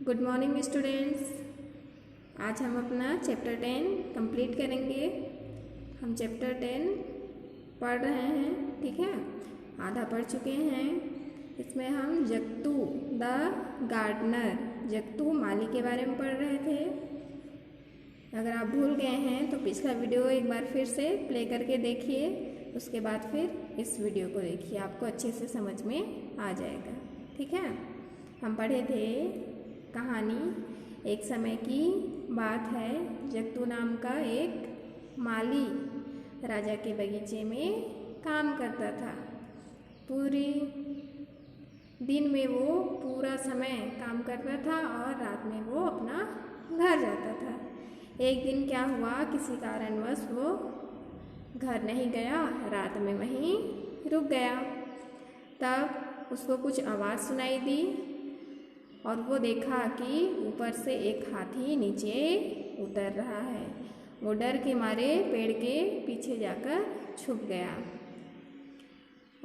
Good morning students. आज हम अपना चैप्टर 10 कंप्लीट करेंगे। हम चैप्टर 10 पढ़ रहे हैं, ठीक है, आधा पढ़ चुके हैं। इसमें हम जगतू द गार्डनर, जगतू माली के बारे में पढ़ रहे थे। अगर आप भूल गए हैं तो पिछला वीडियो एक बार फिर से प्ले करके देखिए, उसके बाद फिर इस वीडियो को देखिए, आपको अच्छे से समझ में आ जाएगा, ठीक है। हम पढ़े थे कहानी एक समय की बात है। जगतू नाम का एक माली राजा के बगीचे में काम करता था। पूरी दिन में वो पूरा समय काम करता था और रात में वो अपना घर जाता था। एक दिन क्या हुआ, किसी कारणवश वो घर नहीं गया, रात में वहीं रुक गया। तब उसको कुछ आवाज़ सुनाई दी और वो देखा कि ऊपर से एक हाथी नीचे उतर रहा है। वो डर के मारे पेड़ के पीछे जाकर छुप गया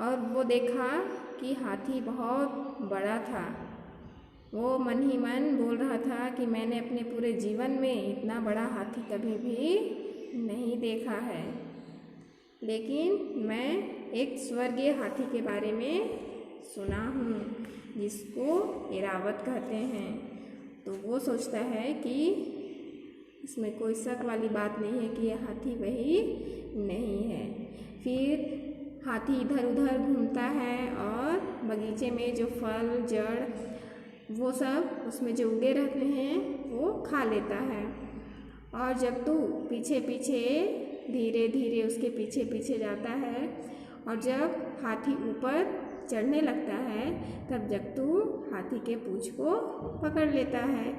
और वो देखा कि हाथी बहुत बड़ा था। वो मन ही मन बोल रहा था कि मैंने अपने पूरे जीवन में इतना बड़ा हाथी कभी भी नहीं देखा है, लेकिन मैं एक स्वर्गीय हाथी के बारे में सुना हूँ जिसको एरावत कहते हैं। तो वो सोचता है कि इसमें कोई शक वाली बात नहीं है कि यह हाथी वही नहीं है। फिर हाथी इधर उधर घूमता है और बगीचे में जो फल जड़ वो सब उसमें जो उगे रहते हैं वो खा लेता है। और जब तू पीछे पीछे धीरे धीरे उसके पीछे पीछे जाता है और जब हाथी ऊपर चढ़ने लगता है तब जगतू हाथी के पूंछ को पकड़ लेता है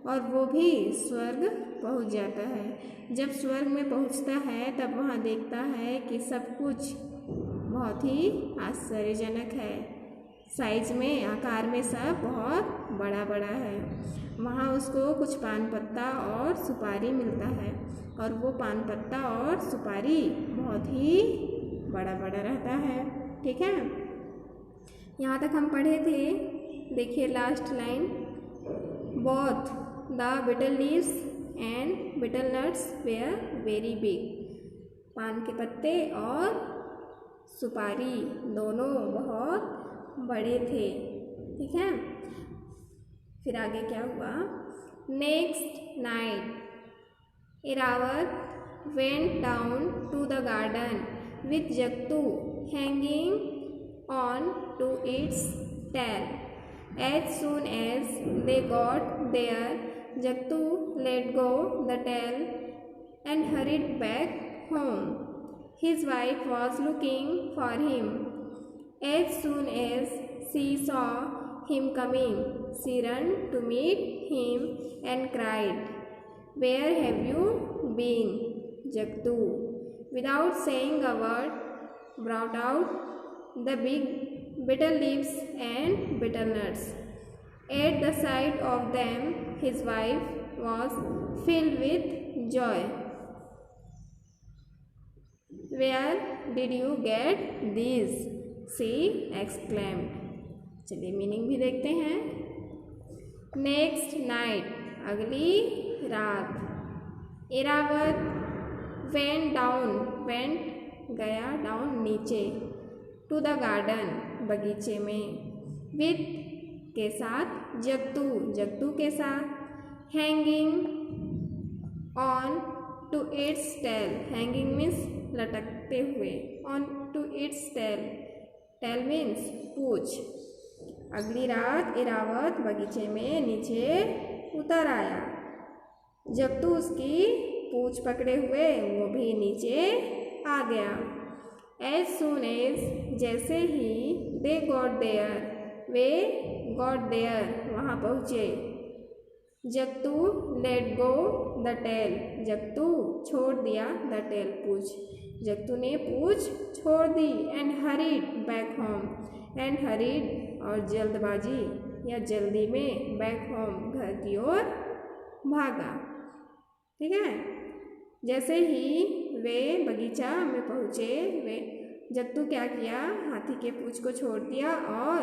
और वो भी स्वर्ग पहुंच जाता है। जब स्वर्ग में पहुंचता है तब वहां देखता है कि सब कुछ बहुत ही आश्चर्यजनक है। साइज में, आकार में सब बहुत बड़ा बड़ा है। वहाँ उसको कुछ पान पत्ता और सुपारी मिलता है और वो पान पत्ता और सुपारी बहुत ही बड़ा बड़ा रहता है, ठीक है। यहाँ तक हम पढ़े थे। देखिए last line, both the bitter leaves and bitter nuts were very big. पान के पत्ते और सुपारी दोनों बहुत बड़े थे, ठीक है। फिर आगे क्या हुआ, next night Airavat went down to the garden with Jagtu hanging on to its tail. As soon as they got there, Jagtu let go the tail and hurried back home. His wife was looking for him. As soon as she saw him coming, she ran to meet him and cried, "Where have you been?" Jagtu, without saying a word, brought out the big bitter leaves and bitter nuts. At the sight of them, his wife was filled with joy. "Where did you get these?" she exclaimed. चलिए meaning भी देखते हैं। Next night, अगली रात। Airavat went down, went गया, down नीचे, to the garden बगीचे में, विथ के साथ, जगतू जगतू के साथ, hanging on to its tail, hanging means लटकते हुए, on to its tail, tail means पूंछ। अगली रात एरावत बगीचे में नीचे उतर आया। जगतू उसकी पूंछ पकड़े हुए वो भी नीचे आ गया। As soon as, जैसे ही, they got there, way got there, वहाँ पहुँचे। Jugto let go the tail, Jugto छोड़ दिया the tail, पूंछ। जगतू ने पूंछ छोड़ दी। and hurried back home, and hurried और जल्दबाजी या जल्दी में, back home घर की ओर भागा, ठीक है। जैसे ही वे बगीचा में पहुँचे, वे जगतू क्या किया, हाथी के पूंछ को छोड़ दिया और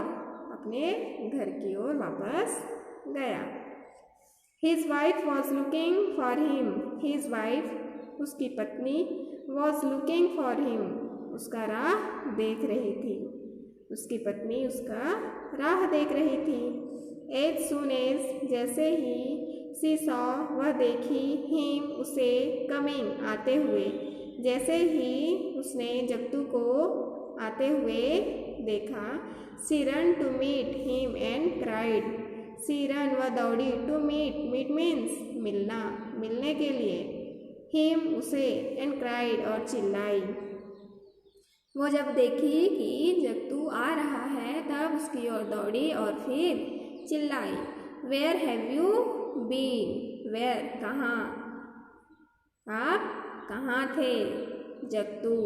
अपने घर की ओर वापस गया। His wife was looking for him. His wife, उसकी पत्नी, was looking for him, उसका राह देख रही थी. उसकी पत्नी उसका राह देख रही थी. As soon as, जैसे ही, she saw, वह देखी, him, उसे, coming, आते हुए. जैसे ही उसने जगतू को आते हुए देखा, she ran to meet him and cried. she ran, वह दौड़ी, to meet, meet means मिलना, मिलने के लिए, him, उसे, and cried, और चिल्लाई. वो जब देखी कि जगतू आ रहा है तब उसकी ओर दौड़ी और फिर चिल्लाई. Where have you been? Where, कहाँ, आप कहाँ थे? Jugto.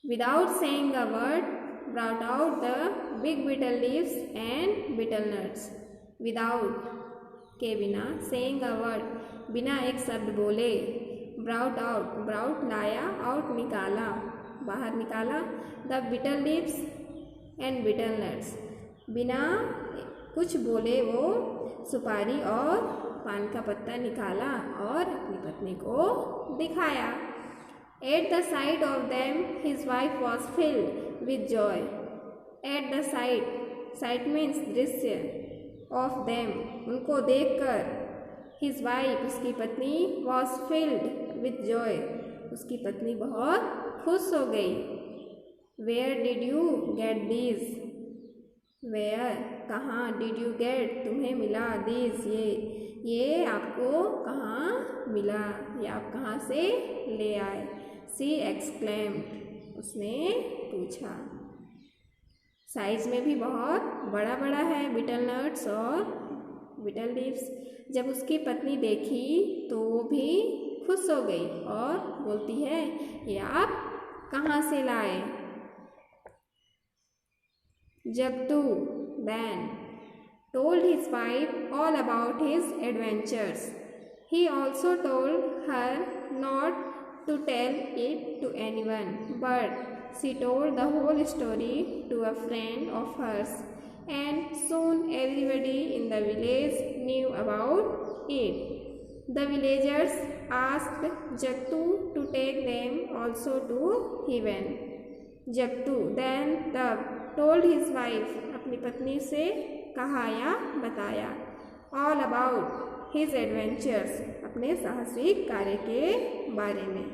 Without saying a word, brought out the big betel leaves and betel nuts. Without, के बिना, saying a word, बिना एक शब्द बोले, brought out, brought लाया, out निकाला, बाहर निकाला, the betel leaves and betel nuts. बिना कुछ बोले वो सुपारी और पान का पत्ता निकाला और अपनी पत्नी को दिखाया. At the sight of them, his wife was filled with joy. At the sight, sight means दृश्य, of them, उनको देखकर, his wife, उसकी पत्नी, was filled with joy, उसकी पत्नी बहुत खुश हो गई. Where did you get these? Where, कहाँ, did you get, तुम्हें मिला, these, ये आपको कहाँ मिला, ये आप कहाँ से ले आए. She exclaimed, उसने पूछा. साइज में भी बहुत बड़ा बड़ा है betel nuts और betel leaves. जब उसकी पत्नी देखी तो वो भी खुश हो गई और बोलती है, ये आप कहाँ से लाए. Jugto then told his wife all about his adventures. He also told her not to tell it to anyone, but she told the whole story to a friend of hers, and soon everybody in the village knew about it. The villagers asked Jagtu to take them also to heaven. Jagtu then तब told his wife, अपनी पत्नी से कहा या बताया, all about his adventures, अपने साहसिक कार्य के बारे में.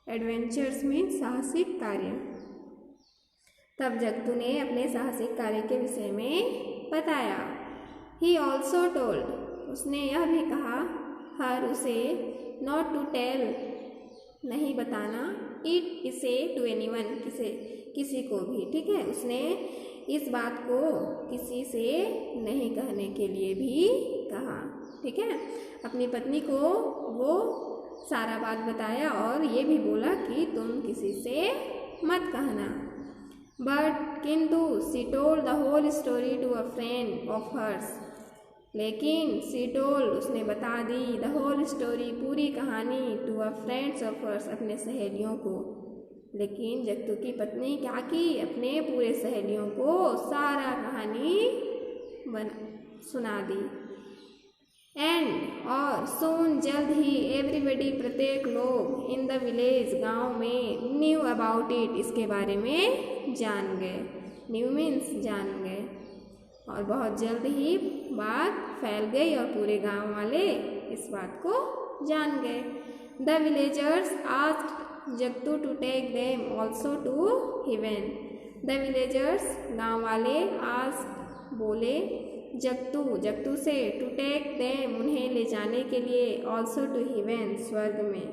एडवेंचर्स में साहसिक कार्य. तब जगतू ने अपने साहसिक कार्य के विषय में बताया. He also told, उसने यह भी कहा, her, उसे, not to tell, नहीं बताना, it, इसे, to anyone, किसी को भी. ठीक है, उसने इस बात को किसी से नहीं कहने के लिए भी कहा. ठीक है, अपनी पत्नी को वो सारा बात बताया और ये भी बोला कि तुम किसी से मत कहना. बट किंतु she told the whole story to a friend of hers. लेकिन शी टोल्ड, उसने बता दी, द होल स्टोरी, पूरी कहानी, to a friends of hers, अपने सहेलियों को. लेकिन जगतू की पत्नी क्या की, अपने पूरे सहेलियों को सारा कहानी सुना दी. एंड, और, सून, जल्द ही, एवरीबडी, प्रत्येक लोग, इन द विलेज, गांव में, न्यू अबाउट इट, इसके बारे में जान गए. न्यू मीन्स जान गए. और बहुत जल्द ही बात फैल गई और पूरे गांव वाले इस बात को जान गए. The villagers asked Jagtu to take them also to heaven. The villagers, गाँव वाले, आस्क्ड, बोले, जगतू से, टू टेक देम, उन्हें ले जाने के लिए, ऑल्सो टू हेवन, स्वर्ग में.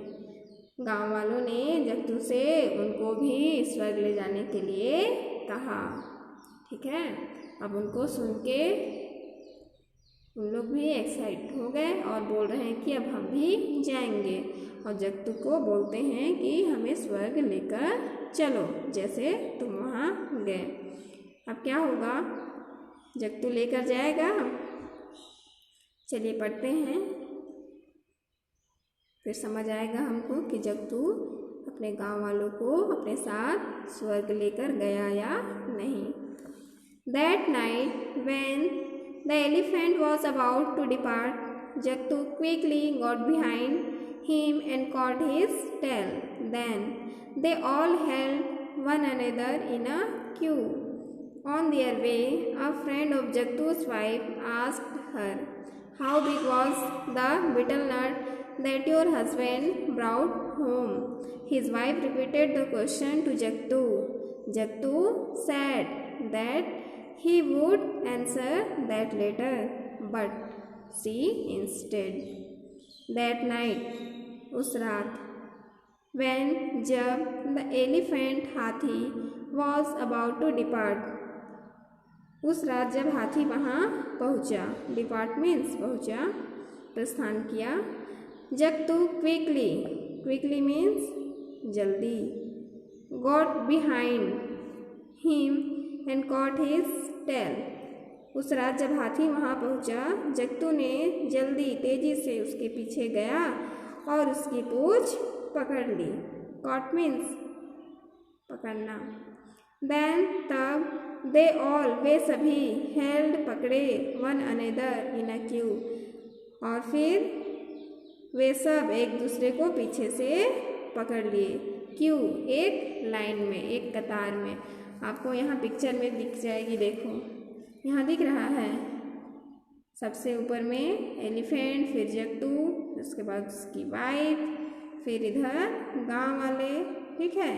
गाँव वालों ने जगतू से उनको भी स्वर्ग ले जाने के लिए कहा. ठीक है, अब उनको सुन के उन लोग भी एक्साइट हो गए और बोल रहे हैं कि अब हम भी जाएंगे. और जगतू को बोलते हैं कि हमें स्वर्ग लेकर चलो, जैसे तुम वहाँ गए. अब क्या होगा, जगतू लेकर जाएगा. चलिए पढ़ते हैं, फिर समझ आएगा हमको कि जगतू अपने गांव वालों को अपने साथ स्वर्ग लेकर गया या नहीं. That night when the elephant was about to depart, Jaktu quickly got behind him and caught his tail. Then they all held one another in a queue. On their way, a friend of Jaktu's wife asked her, "How big was the betel nut that your husband brought home?" His wife repeated the question to Jaktu. Jaktu said that he would answer that later, but she instead. That night, उस रात, when जब the elephant हाथी was about to depart, उस रात जब हाथी वहाँ पहुँचा, डिपार्ट मीन्स पहुँचा, प्रस्थान किया, जक्तु क्विकली मीन्स जल्दी, got behind him and caught his tail, उस रात जब हाथी वहाँ पहुँचा, जक्तू ने जल्दी तेजी से उसके पीछे गया और उसकी पूँछ पकड़ ली। कॉट मीन्स पकड़ना। देन तब दे ऑल वे सभी हेल्ड पकड़े one another in a Q, और फिर वे सब एक दूसरे को पीछे से पकड़ लिए। क्यू एक लाइन में, एक कतार में। आपको यहाँ पिक्चर में दिख जाएगी, देखो यहाँ दिख रहा है। सबसे ऊपर में एलिफेंट, फिर जट्टू, उसके बाद उसकी वाइफ, फिर इधर गांव वाले, ठीक है।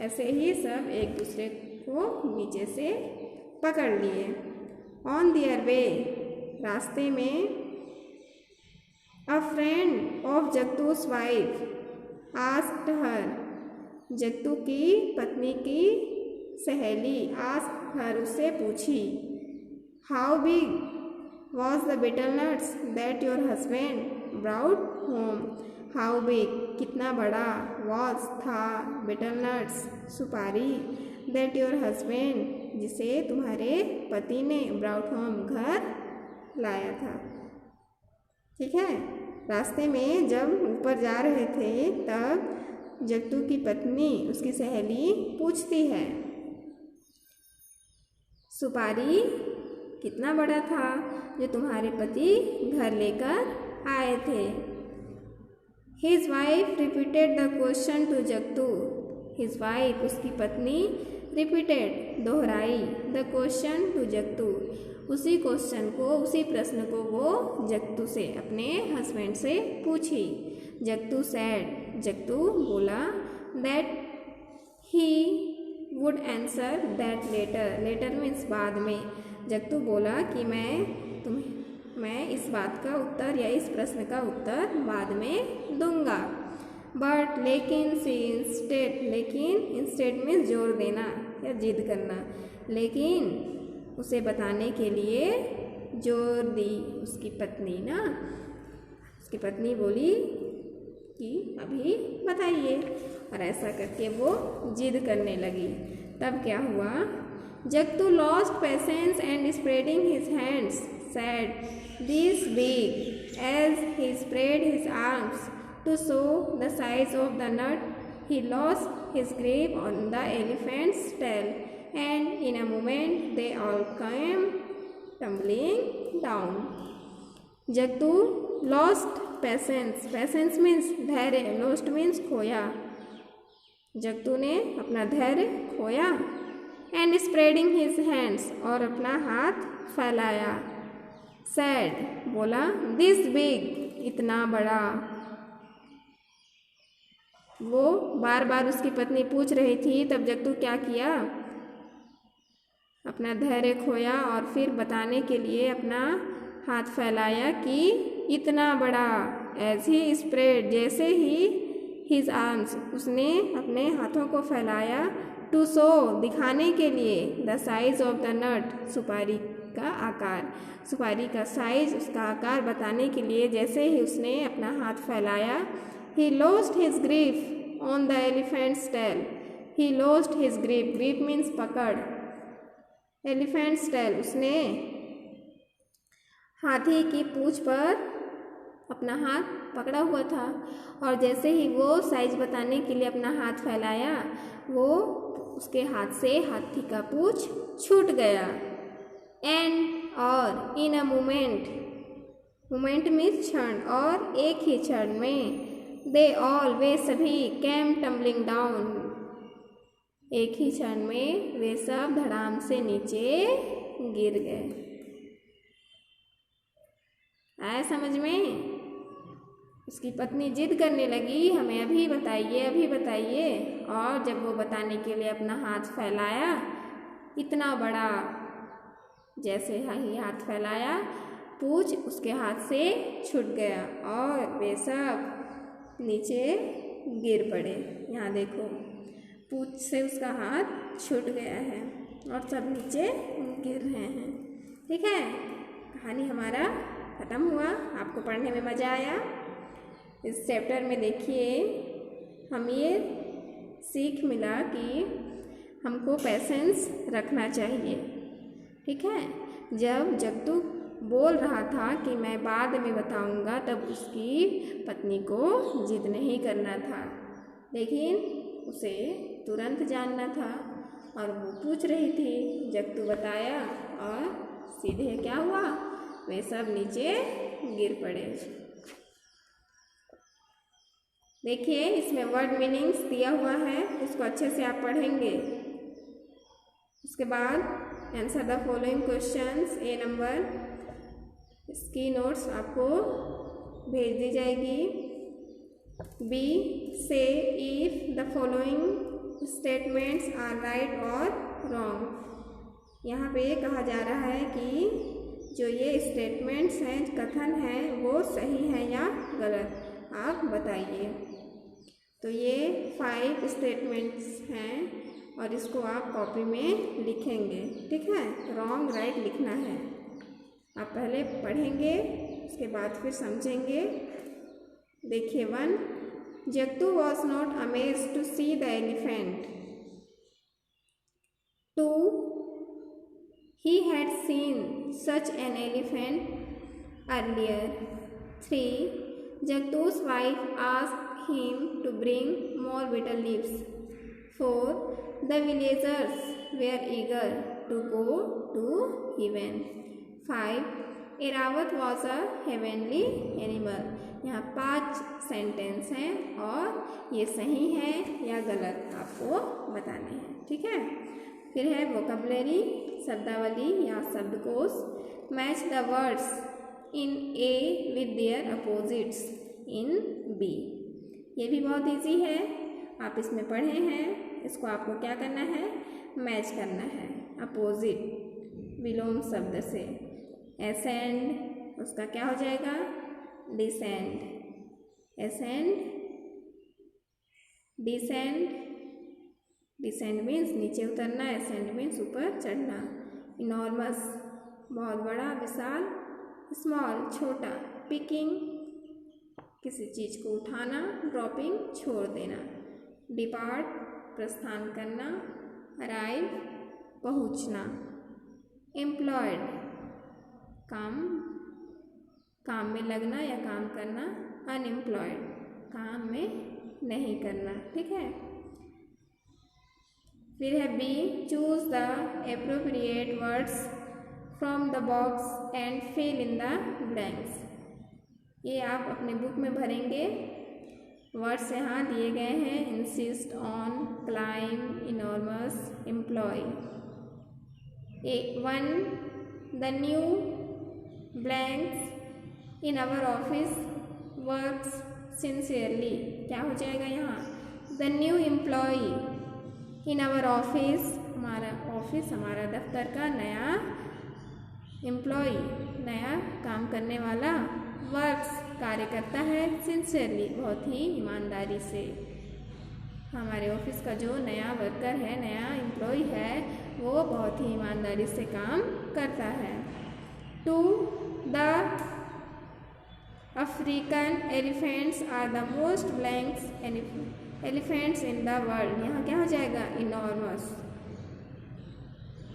ऐसे ही सब एक दूसरे को नीचे से पकड़ लिए। ऑन देयर वे, रास्ते में, a friend of Jagtu's wife asked her, जगतू की पत्नी की सहेली आस्क्ड हर, उससे पूछी, how big was the betel nuts that your husband brought home. How big कितना बड़ा, वॉज था, बेटल नट्स सुपारी, दैट योर हस्बैंड जिसे तुम्हारे पति ने ब्राउट होम घर लाया था। ठीक है। रास्ते में जब ऊपर जा रहे थे तब जट्टू की पत्नी, उसकी सहेली पूछती है, सुपारी कितना बड़ा था जो तुम्हारे पति घर लेकर आए थे। His wife repeated the question to Jattu. His wife उसकी पत्नी रिपीटेड दोहराई द क्वेश्चन टू जट्टू, उसी क्वेश्चन को, उसी प्रश्न को वो जट्टू से, अपने हस्बैंड से पूछी। जट्टू सैड, जट्टू बोला, that he would answer that later. Later means बाद में। जट्टू बोला कि मैं इस बात का उत्तर या इस प्रश्न का उत्तर बाद में दूंगा। बट लेकिन सी इंस्टेड, लेकिन इंस्टेड मीन्स जोर देना या जिद करना, लेकिन उसे बताने के लिए जोर दी उसकी पत्नी ना। उसकी पत्नी बोली कि अभी बताइए, और ऐसा करके वो जिद करने लगी। तब क्या हुआ, Jattu lost patience and spreading his hands said this big as he spread his arms to show the size of the nut, he lost his grip on the elephant's tail, and in a moment they all came tumbling down. Jattu lost patience, patience means धैर्य, lost means खोया। जट्टू ने अपना धैर्य खोया, and spreading his hands, और अपना हाथ फैलाया। सैड बोला, दिस बिग इतना बड़ा। वो बार बार उसकी पत्नी पूछ रही थी, तब जट्टू क्या किया, अपना धैर्य खोया और फिर बताने के लिए अपना हाथ फैलाया कि इतना बड़ा। एज ही स्प्रेड, जैसे ही हिज आर्म्स, उसने अपने हाथों को फैलाया, टू शो दिखाने के लिए, द साइज ऑफ द नट सुपारी का आकार, सुपारी का साइज, उसका आकार बताने के लिए जैसे ही उसने अपना हाथ फैलाया, he lost his grip on the elephant's tail. He lost his grip, grip means पकड़, एलिफेंट्स टेल, उसने हाथी की पूंछ पर अपना हाथ पकड़ा हुआ था, और जैसे ही वो साइज बताने के लिए अपना हाथ फैलाया, वो उसके हाथ से हाथी का पूंछ छूट गया। एंड और इन अ मोमेंट, मोमेंट मीन्स क्षण, और एक ही क्षण में। दे ऑल वे सभी कैम टम्बलिंग डाउन, एक ही क्षण में वे सब धड़ाम से नीचे गिर गए। आया समझ में? उसकी पत्नी जिद करने लगी, हमें अभी बताइए अभी बताइए, और जब वो बताने के लिए अपना हाथ फैलाया, इतना बड़ा जैसे ही हाथ फैलाया, पूंछ उसके हाथ से छूट गया और वे सब नीचे गिर पड़े। यहाँ देखो, पूंछ से उसका हाथ छूट गया है और सब नीचे गिर रहे हैं। ठीक है, कहानी हमारा ख़त्म हुआ। आपको पढ़ने में मज़ा आया? इस चैप्टर में देखिए, हम ये सीख मिला कि हमको पेशेंस रखना चाहिए। ठीक है, जब जगतू बोल रहा था कि मैं बाद में बताऊंगा, तब उसकी पत्नी को जिद नहीं करना था, लेकिन उसे तुरंत जानना था। और वो पूछ रही थी, जगतू बताया और सीधे क्या हुआ, वे सब नीचे गिर पड़े। देखिए, इसमें वर्ड मीनिंग्स दिया हुआ है, उसको अच्छे से आप पढ़ेंगे। उसके बाद answer the following questions. A number, इसकी नोट्स आपको भेज दी जाएगी। B, say if the following statements are right और रॉन्ग। यहाँ पे कहा जा रहा है कि जो ये स्टेटमेंट्स हैं, कथन हैं, वो सही है या गलत, आप बताइए। तो ये 5 स्टेटमेंट्स हैं और इसको आप कॉपी में लिखेंगे। ठीक है, रॉन्ग राइट लिखना है। आप पहले पढ़ेंगे, उसके बाद फिर समझेंगे। देखिए, 1, Jagtu was not amazed to see the elephant. 2, he had seen such an elephant earlier. 3, Jagtu's wife asked him to bring more bitter leaves. 4, the villagers were eager to go to heaven. 5, Airavata was a heavenly animal. यहाँ 5 sentence हैं और ये सही है या गलत आपको बताने हैं। ठीक है, फिर है वोकैबुलरी, शब्दावली या शब्दकोश। Match the words in A with their opposites in B. ये भी बहुत इजी है, आप इसमें पढ़े हैं। इसको आपको क्या करना है, मैच करना है अपोजिट विलोम शब्द से। एसेंड, उसका क्या हो जाएगा, descend. Ascend, descend. Descend means नीचे उतरना, एसेंड मीन्स ऊपर चढ़ना। इनॉर्मस, बहुत बड़ा विशाल। स्मॉल, छोटा। पिकिंग, किसी चीज़ को उठाना। ड्रॉपिंग, छोड़ देना। डिपार्ट, प्रस्थान करना। अराइव, पहुँचना। एम्प्लॉयड, काम में लगना या काम करना। अनएम्प्लॉयड, काम में नहीं करना। ठीक है, फिर है B, choose the appropriate words from the box and fill in the blanks. ये आप अपने बुक में भरेंगे। वर्ड्स यहाँ दिए गए हैं, insist on, claim, enormous, employ. 1, the new blanks in our office works sincerely. क्या हो जाएगा यहाँ, the new employee in our office, हमारा ऑफिस, हमारा दफ्तर का नया एम्प्लॉय, नया काम करने वाला। वर्क्स, कार्य करता है। सिंसियरली, बहुत ही ईमानदारी से। हमारे ऑफिस का जो नया वर्कर है, नया एम्प्लॉय है, वो बहुत ही ईमानदारी से काम करता है। 2, the African elephants are the most blanks elephants in the world. यहाँ क्या हो जाएगा, इनॉर्मस।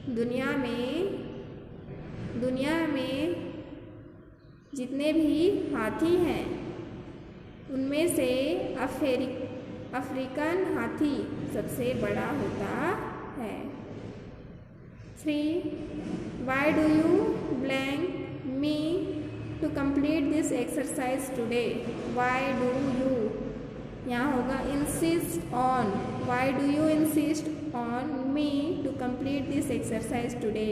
दुनिया में जितने भी हाथी हैं, उनमें से अफ्रीकन हाथी सबसे बड़ा होता है। 3, why do you blank me to complete exercise today. Why do you, यहाँ होगा insist on. Why do you insist on me to complete this exercise today.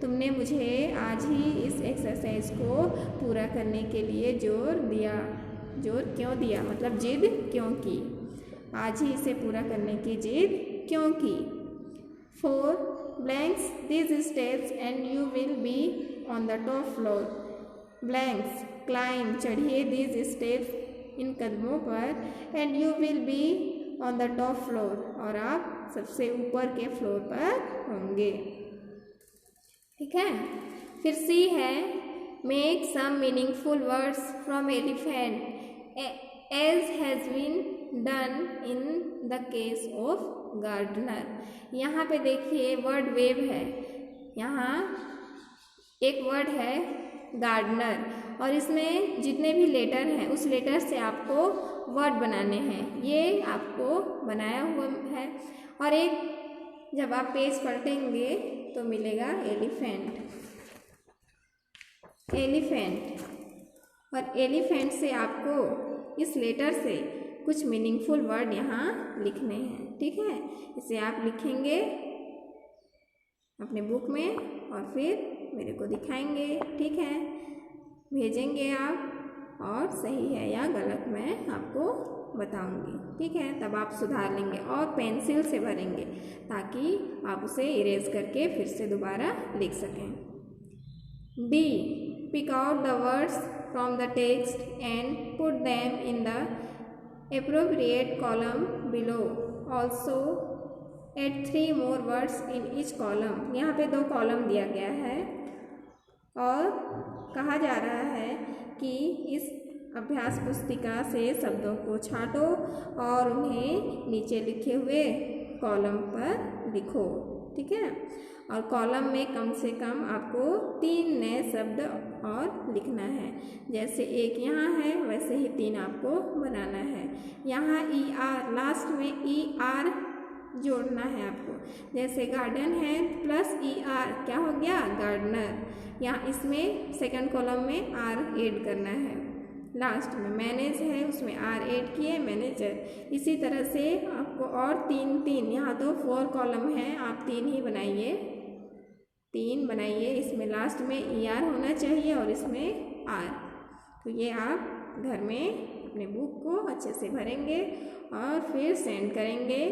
तुमने मुझे आज ही इस एक्सरसाइज को पूरा करने के लिए जोर दिया। जोर क्यों दिया मतलब जिद क्यों की, आज ही इसे पूरा करने की जिद क्यों की। 4 blanks these steps and you will be on the top floor। blanks climb, चढ़िए these steps, इन कदमों पर, and you will be on the top floor, और आप सबसे ऊपर के फ्लोर पर होंगे। ठीक है। फिर सी है make some meaningful words from elephant as has been done in the case of gardener. यहाँ पे देखिए वर्ड वेव है, यहाँ एक वर्ड है गार्डनर और इसमें जितने भी लेटर हैं उस लेटर से आपको वर्ड बनाने हैं। ये आपको बनाया हुआ है और एक जब आप पेज पलटेंगे तो मिलेगा एलिफेंट। एलिफेंट और एलिफेंट से आपको इस लेटर से कुछ मीनिंगफुल वर्ड यहाँ लिखने हैं। ठीक है, इसे आप लिखेंगे अपने बुक में और फिर मेरे को दिखाएंगे। ठीक है, भेजेंगे आप और सही है या गलत मैं आपको बताऊंगी। ठीक है, तब आप सुधार लेंगे और पेंसिल से भरेंगे ताकि आप उसे इरेज करके फिर से दोबारा लिख सकें। D pick out the words from the text and put them in the appropriate column below। also add 3 more words in each column। यहाँ पे 2 कॉलम दिया गया है और कहा जा रहा है कि इस अभ्यास पुस्तिका से शब्दों को छांटो और उन्हें नीचे लिखे हुए कॉलम पर लिखो। ठीक है, और कॉलम में कम से कम आपको 3 नए शब्द और लिखना है। जैसे एक यहाँ है वैसे ही 3 आपको बनाना है। यहाँ ER लास्ट में ER जोड़ना है आपको। जैसे गार्डन है प्लस ER क्या हो गया गार्डनर। यहाँ इसमें सेकंड कॉलम में R ऐड करना है। लास्ट में मैनेज है उसमें R ऐड किए मैनेजर। इसी तरह से आपको और 3 यहाँ तो 4 कॉलम हैं, आप 3 ही बनाइए। 3 बनाइए, इसमें लास्ट में ER होना चाहिए और इसमें R। तो ये आप घर में अपने बुक को अच्छे से भरेंगे और फिर सेंड करेंगे।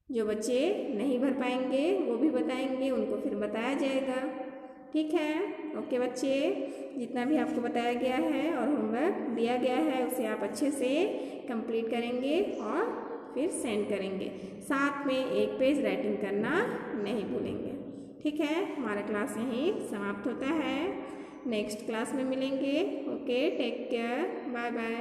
जो बच्चे नहीं भर पाएंगे वो भी बताएंगे, उनको फिर बताया जाएगा। ठीक है, ओके बच्चे, जितना भी आपको बताया गया है और होमवर्क दिया गया है उसे आप अच्छे से कंप्लीट करेंगे और फिर सेंड करेंगे। साथ में 1 पेज राइटिंग करना नहीं भूलेंगे। ठीक है, हमारा क्लास यहीं समाप्त होता है। नेक्स्ट क्लास में मिलेंगे। Okay, take care, bye bye.